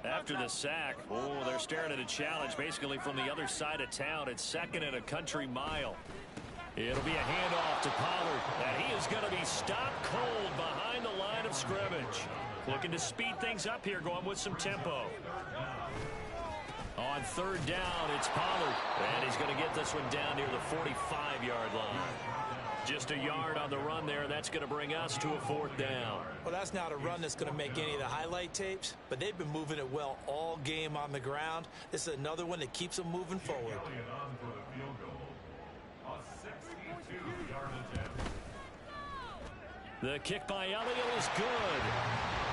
Speaker 2: After the sack, they're staring at a challenge basically from the other side of town. It's 2nd and a country mile. It'll be a handoff to Pollard, and he is going to be stopped cold behind the line of scrimmage. Looking to speed things up here, going with some tempo. On third down, it's Pollard. And he's going to get this one down near the 45-yard line. Just a yard on the run there. That's going to bring us to a fourth down.
Speaker 5: Well, that's not a run that's going to make any of the highlight tapes, but they've been moving it well all game on the ground. This is another one that keeps them moving forward.
Speaker 3: Elliott on for the field goal. A 62-yard attempt.
Speaker 2: The kick by Elliott is good.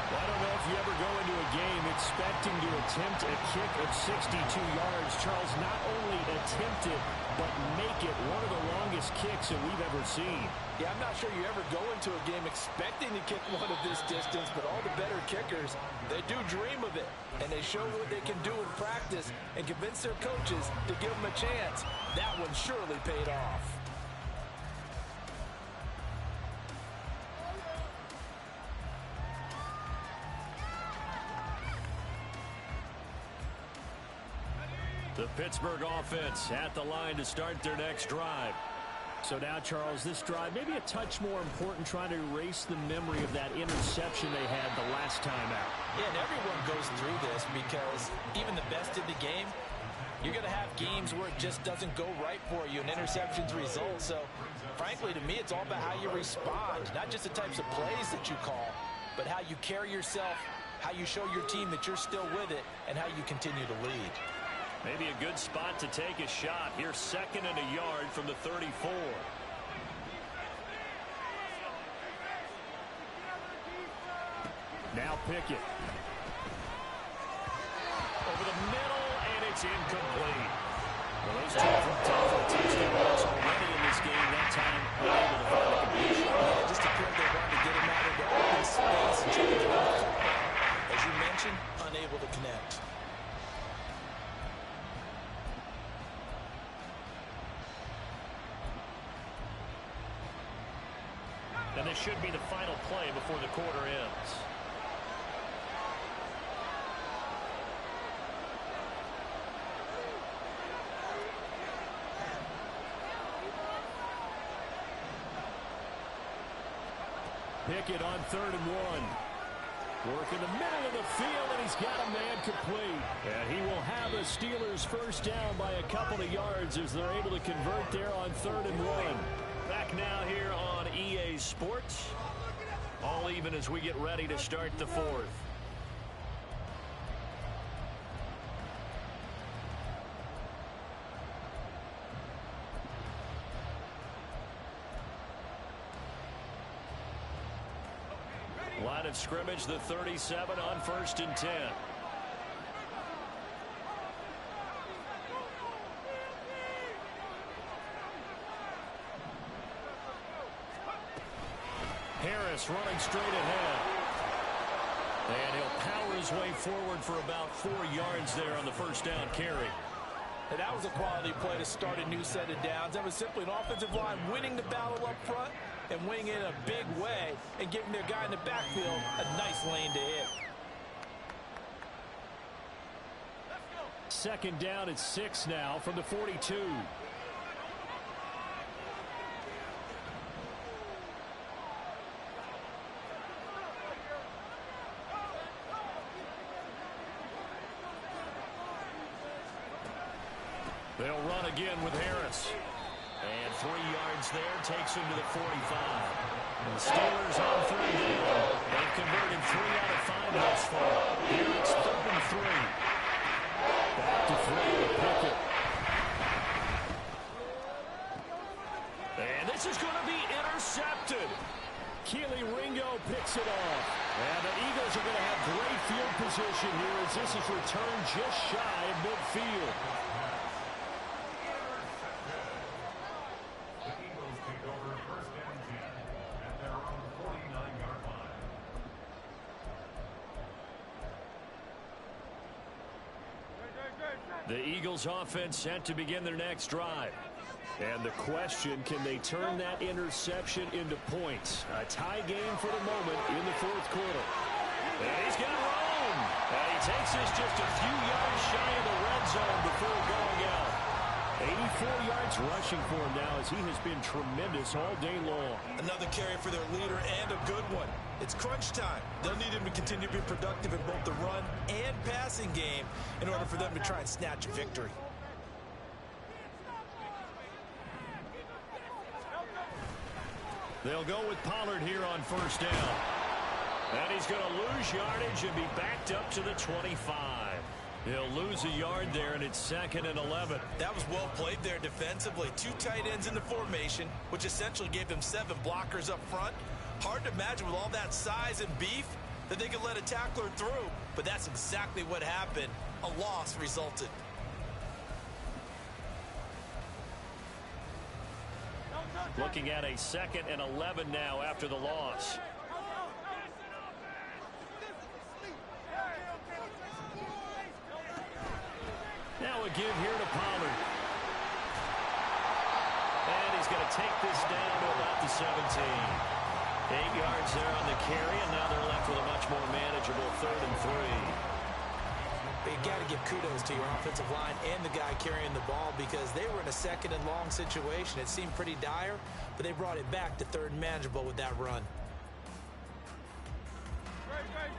Speaker 2: Well, I don't know if you ever go into a game expecting to attempt a kick of 62 yards. Charles, not only attempt it, but make it one of the longest kicks that we've ever seen.
Speaker 6: Yeah, I'm not sure you ever go into a game expecting to kick one of this distance, but all the better kickers, they do dream of it. And they show what they can do in practice and convince their coaches to give them a chance. That one surely paid off.
Speaker 2: The Pittsburgh offense at the line to start their next drive. So now, Charles, this drive maybe a touch more important, trying to erase the memory of that interception they had the last time out.
Speaker 5: Yeah, and everyone goes through this because even the best in the game, you're going to have games where it just doesn't go right for you, and interceptions result. So, frankly, to me, it's all about how you respond, not just the types of plays that you call, but how you carry yourself, how you show your team that you're still with it, and how you continue to lead.
Speaker 2: Maybe a good spot to take a shot. Here's second and a yard from the 34. Now Pickett. Over the middle, and it's incomplete. Well, those two from touchdown already in this game. That time, unable to find a completion.
Speaker 5: Yeah, it just appeared they wanted to get him out into open space and try to get him the football. As you mentioned, unable to connect.
Speaker 2: And this should be the final play before the quarter ends. Pickett on 3rd and 1. Work in the middle of the field, and he's got a man complete. And he will have the Steelers first down by a couple of yards as they're able to convert there on 3rd and 1. Back now here on EA Sports. All even as we get ready to start the fourth. Line of scrimmage, the 37 on 1st and 10. Harris running straight ahead. And he'll power his way forward for about 4 yards there on the first down carry.
Speaker 6: And that was a quality play to start a new set of downs. That was simply an offensive line winning the battle up front and winning it in a big way and giving their guy in the backfield a nice lane to hit.
Speaker 2: Second down at 6 now from the 42. They'll run again with Harris. And 3 yards there takes him to the 45. And the Steelers on 3rd down. They've converted 3 out of 5 thus far. Here it's 3rd and 3. Back to throw with Pickett. And this is going to be intercepted. Keely Ringo picks it off. And the Eagles are going to have great field position here as this is returned just shy of midfield. The Eagles offense set to begin their next drive. And the question, can they turn that interception into points? A tie game for the moment in the 4th quarter. And he's got room. And he takes this just a few yards shy of the red zone before going out. 84 yards rushing for him now as he has been tremendous all day long.
Speaker 5: Another carry for their leader and a good one. It's crunch time. They'll need him to continue to be productive in both the run and passing game in order for them to try and snatch a victory.
Speaker 2: They'll go with Pollard here on first down. And he's going to lose yardage and be backed up to the 25. He'll lose a yard there, and it's 2nd and 11.
Speaker 5: That was well played there defensively. 2 tight ends in the formation, which essentially gave them 7 blockers up front. Hard to imagine with all that size and beef that they could let a tackler through, but that's exactly what happened. A loss resulted.
Speaker 2: Looking at a 2nd and 11 now after the loss. Now a give here to Pollard. And he's going to take this down to about the 17. 8 yards there on the carry, and now they're left with a much more manageable 3rd and 3.
Speaker 5: You got to give kudos to your offensive line and the guy carrying the ball because they were in a 2nd and long situation. It seemed pretty dire, but they brought it back to 3rd and manageable with that run.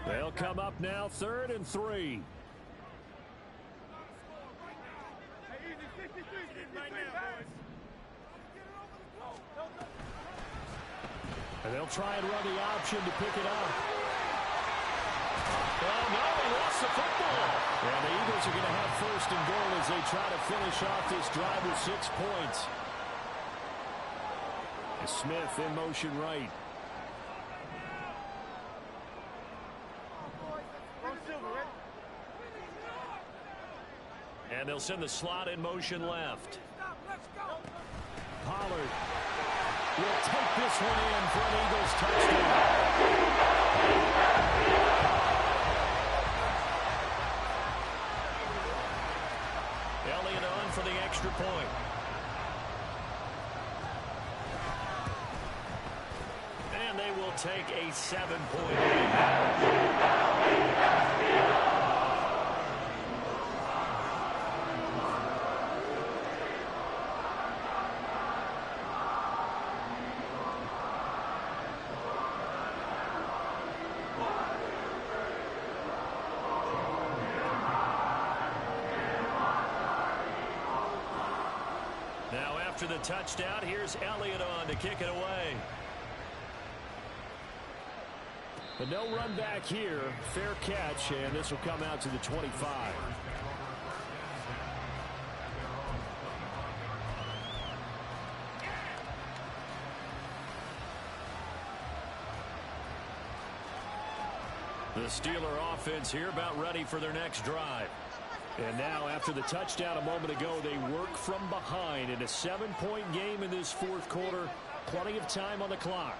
Speaker 2: They'll come up now 3rd and 3. And they'll try and run the option to pick it up. Oh, no, he lost the football. And the Eagles are going to have 1st and goal as they try to finish off this drive with 6 points. Smith in motion right. And they'll send the slot in motion left. Pollard will take this one in for an Eagles touchdown. Elliott on for the extra point. And they will take a 7-point lead. After the touchdown, here's Elliott on to kick it away. But no run back here. Fair catch, and this will come out to the 25. The Steeler offense here about ready for their next drive. And now, after the touchdown a moment ago, they work from behind in a 7-point game in this 4th quarter. Plenty of time on the clock.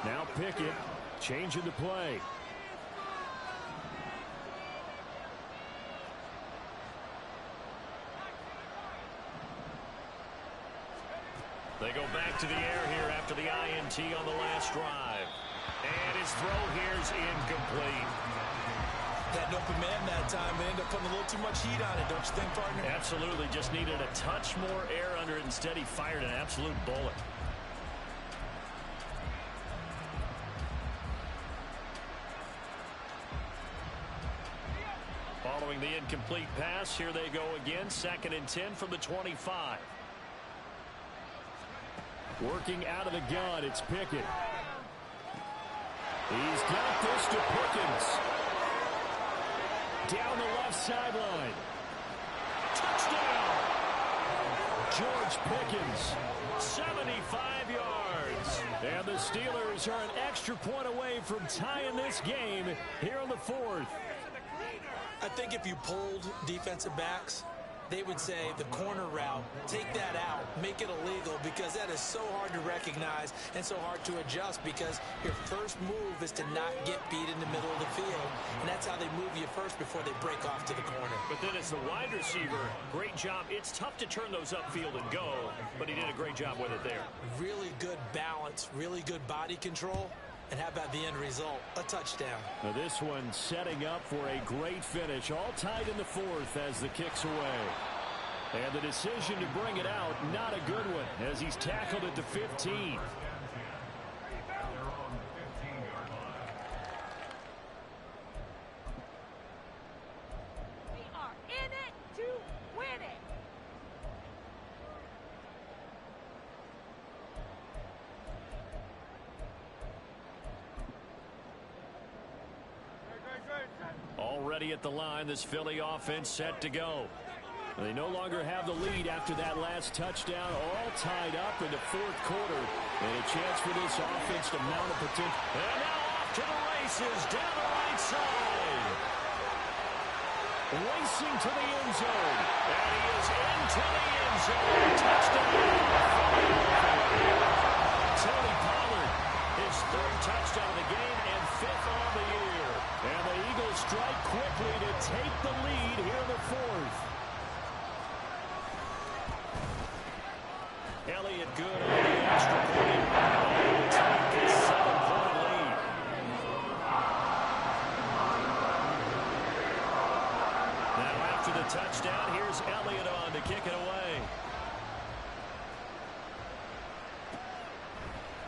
Speaker 2: Now Pickett changing the play. They go back to the air here after the INT on the last drive. And his throw here is incomplete.
Speaker 5: Had an open man that time, but ended up putting a little too much heat on it, don't you think, partner?
Speaker 2: Absolutely. Just needed a touch more air under it. Instead, he fired an absolute bullet. Following the incomplete pass, here they go again. 2nd and 10 from the 25. Working out of the gun, it's Pickett. He's got this to Pickens. Down the left sideline. Touchdown! George Pickens, 75 yards. And the Steelers are an extra point away from tying this game here in the 4th.
Speaker 5: I think if you polled defensive backs, they would say the corner route, take that out, make it illegal, because that is so hard to recognize and so hard to adjust because your first move is to not get beat in the middle of the field, and that's how they move you first before they break off to the corner.
Speaker 2: But then as the wide receiver, great job. It's tough to turn those upfield and go, but he did a great job with it there.
Speaker 5: Really good balance, really good body control. And how about the end result? A touchdown.
Speaker 2: Now this one setting up for a great finish. All tied in the 4th as the kick's away. And the decision to bring it out, not a good one, as he's tackled at the 15. Already at the line, this Philly offense set to go. They no longer have the lead after that last touchdown, all tied up in the fourth quarter. And a chance for this offense to mount a potential. And now off to the races, down the right side. Racing to the end zone. And he is into the end zone. Touchdown. Tony Pollard, his third touchdown of the game and fifth on the year. And the Eagles strike quickly to take the lead here in the fourth. Elliott good on the extra point. Take a 7-point lead. Now after the touchdown, here's Elliott on to kick it away.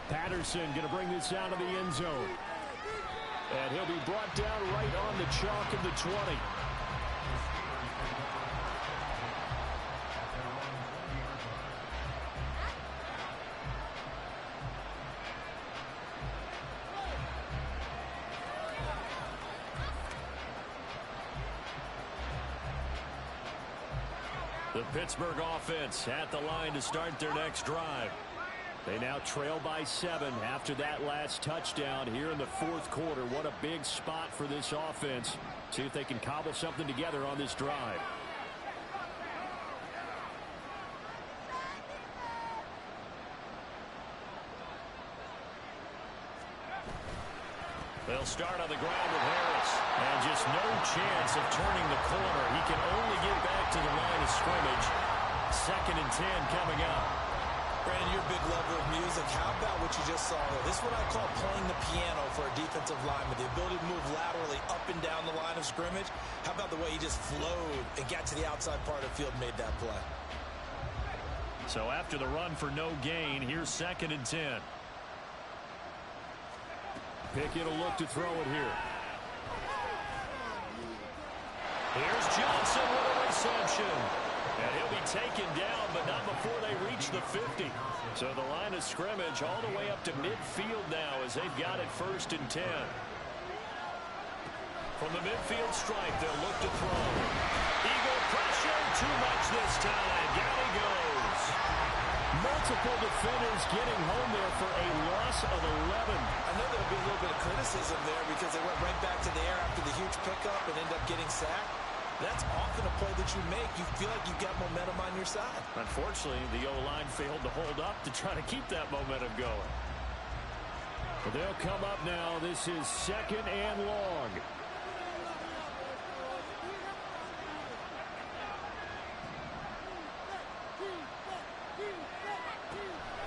Speaker 2: Patterson going to bring this out of the end zone. And he'll be brought down right on the chalk of the 20. The Pittsburgh offense at the line to start their next drive. They now trail by 7 after that last touchdown here in the fourth quarter. What a big spot for this offense. See if they can cobble something together on this drive. They'll start on the ground with Harris. And just no chance of turning the corner. He can only get back to the line of scrimmage. 2nd and 10 coming up.
Speaker 5: Brandon, you're a big lover of music. How about what you just saw there? This is what I call playing the piano for a defensive lineman. The ability to move laterally up and down the line of scrimmage. How about the way he just flowed and got to the outside part of the field and made that play?
Speaker 2: So after the run for no gain, here's 2nd and 10. Pickett will look to throw it here. Here's Johnson with a reception. And he'll be taken down, but not before they reach the 50. So the line of scrimmage all the way up to midfield now as they've got it 1st and 10. From the midfield stripe, they'll look to throw. Eagle pressure, too much this time. Down he goes. Multiple defenders getting home there for a loss of 11.
Speaker 5: I know there'll be a little bit of criticism there because they went right back to the air after the huge pickup and ended up getting sacked. That's often a play that you make. You feel like you've got momentum on your side.
Speaker 2: Unfortunately, the O-line failed to hold up to try to keep that momentum going. But they'll come up now. This is 2nd and long.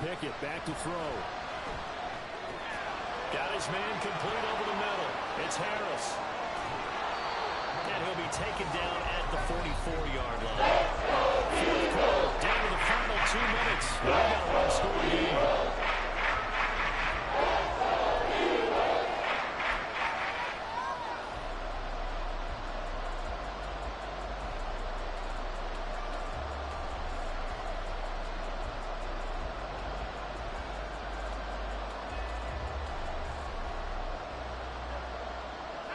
Speaker 2: Pickett back to throw. Got his man complete over the middle. It's Harris. And he'll be taken down at the 44-yard line. Fourth quarter, down to the final 2 minutes. They got a one-score game.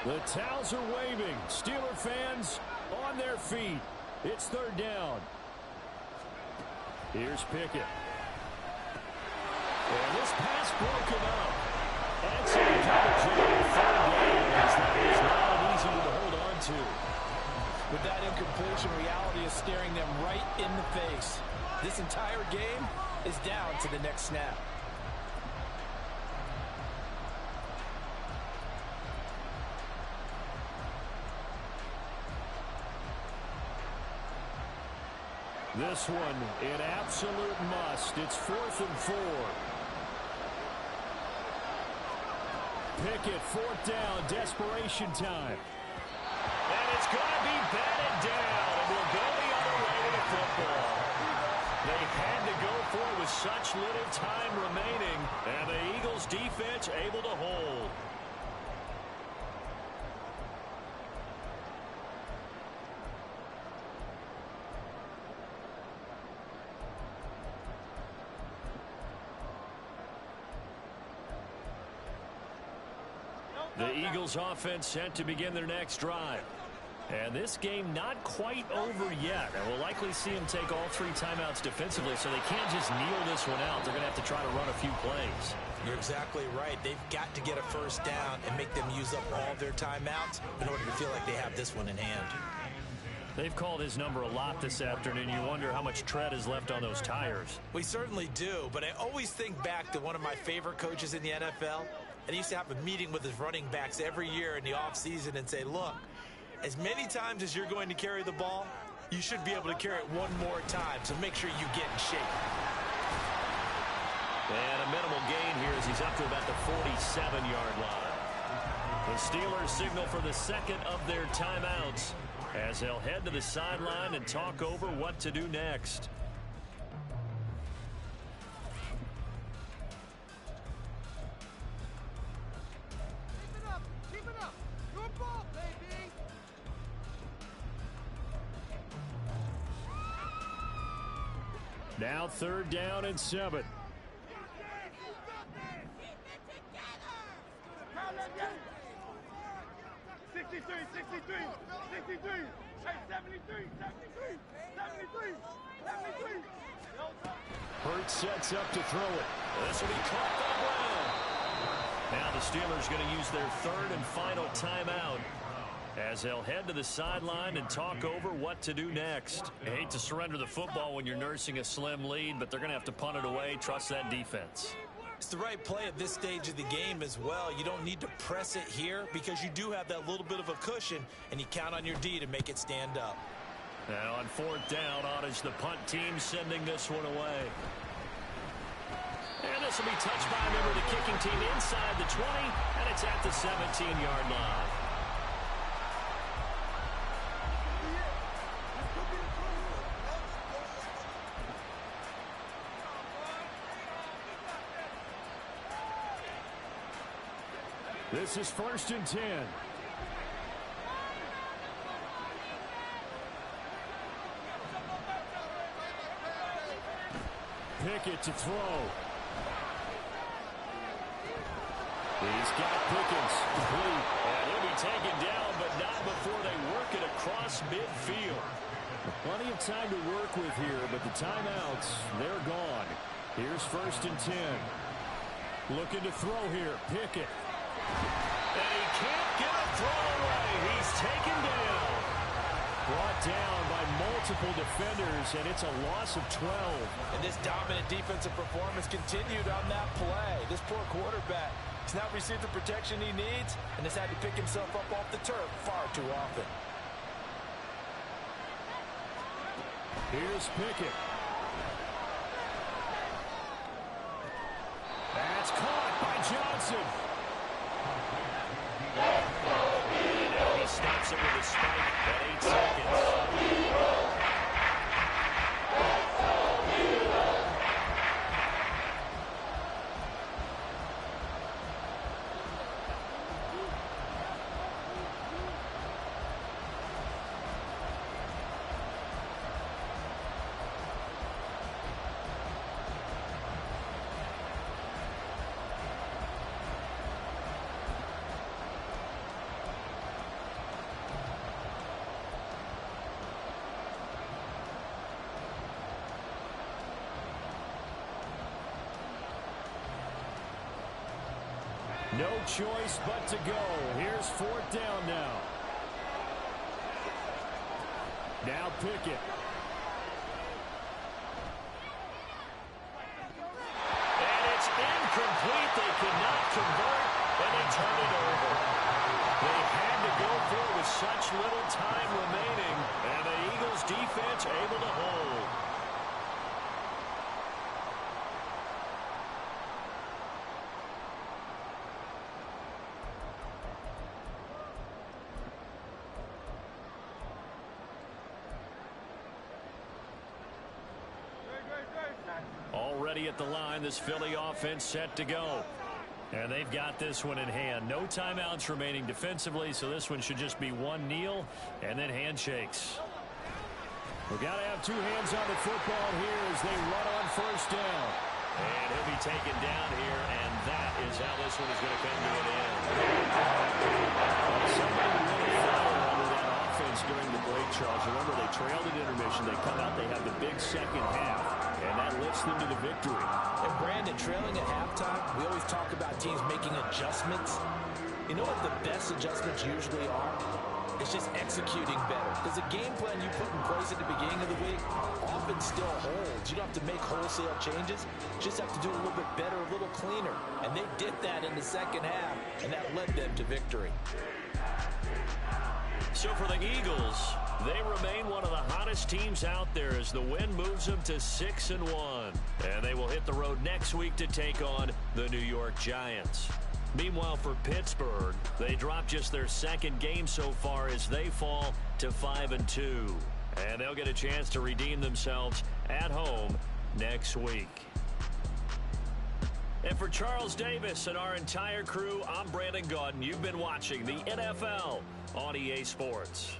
Speaker 2: The towels are waving. Steeler fans on their feet. It's 3rd down. Here's Pickett. And this pass broken up. Excellent coverage on 3rd down. That is not easy to hold on to.
Speaker 5: With that incompletion, reality is staring them right in the face. This entire game is down to the next snap.
Speaker 2: This one, an absolute must. It's 4th and 4. Pickett, 4th down, desperation time. And And it's going to be batted down, and we'll go the other way with the football. They had to go for it with such little time remaining, and the Eagles defense able to hold. The Eagles offense set to begin their next drive. And this game not quite over yet. And we'll likely see them take all 3 timeouts defensively, so they can't just kneel this one out. They're going to have to try to run a few plays.
Speaker 5: You're exactly right. They've got to get a first down and make them use up all their timeouts in order to feel like they have this one in hand.
Speaker 2: They've called his number a lot this afternoon. You wonder how much tread is left on those tires.
Speaker 5: We certainly do, but I always think back to one of my favorite coaches in the NFL. And he used to have a meeting with his running backs every year in the offseason and say, look, as many times as you're going to carry the ball, you should be able to carry it one more time, so make sure you get in shape.
Speaker 2: And a minimal gain here as he's up to about the 47-yard line. The Steelers signal for the second of their timeouts as they'll head to the sideline and talk over what to do next. Now 3rd down and 7.
Speaker 4: 63, 63, 63, hey, 73, 73, 73, 73.
Speaker 2: Hurts sets up to throw it. This will be caught by Brown. Now the Steelers going to use their 3rd and final timeout as they'll head to the sideline and talk over what to do next. I hate to surrender the football when you're nursing a slim lead, but they're going to have to punt it away, trust that defense.
Speaker 5: It's the right play at this stage of the game as well. You don't need to press it here because you do have that little bit of a cushion, and you count on your D to make it stand up.
Speaker 2: Now on 4th down, Ottage, the punt team sending this one away. And this will be touched by a member of the kicking team inside the 20, and it's at the 17-yard line. This is 1st and 10. Pickett to throw. He's got Pickens complete. And he'll be taken down, but not before they work it across midfield. Plenty of time to work with here, but the timeouts, they're gone. Here's 1st and 10. Looking to throw here. Pickett. And he can't get a throw away. He's taken down. Brought down by multiple defenders, and it's a loss of 12.
Speaker 5: And this dominant defensive performance continued on that play. This poor quarterback has not received the protection he needs and has had to pick himself up off the turf far too often.
Speaker 2: Here's Pickett. That's caught by Johnson. And now he stops it with a spike at 8 seconds. No choice but to go. Here's 4th down now. Now Pickett. And it's incomplete. They could not convert, and they turn it over. They had to go for it with such little time remaining, and the Eagles defense able to hold. ready at the line. This Philly offense set to go. And they've got this one in hand. No timeouts remaining defensively, so this one should just be one kneel and then handshakes. We've got to have two hands on the football here as they run on first down. And he'll be taken down here, and that is how this one is going to come to an end. Somebody really fired under that offense during the break, Charles. Remember, they trailed at intermission. They come out, they have the big second half, and that lifts them to the victory.
Speaker 5: And Brandon, trailing at halftime, we always talk about teams making adjustments. You know what the best adjustments usually are? It's just executing better. Because the game plan you put in place at the beginning of the week often still holds. You don't have to make wholesale changes. You just have to do it a little bit better, a little cleaner. And they did that in the second half, and that led them to victory.
Speaker 2: So for the Eagles, they remain one of the hottest teams out there as the win moves them to 6-1. And they will hit the road next week to take on the New York Giants. Meanwhile, for Pittsburgh, they dropped just their second game so far as they fall to 5-2. And they'll get a chance to redeem themselves at home next week. And for Charles Davis and our entire crew, I'm Brandon Gaudin. You've been watching the NFL on EA Sports.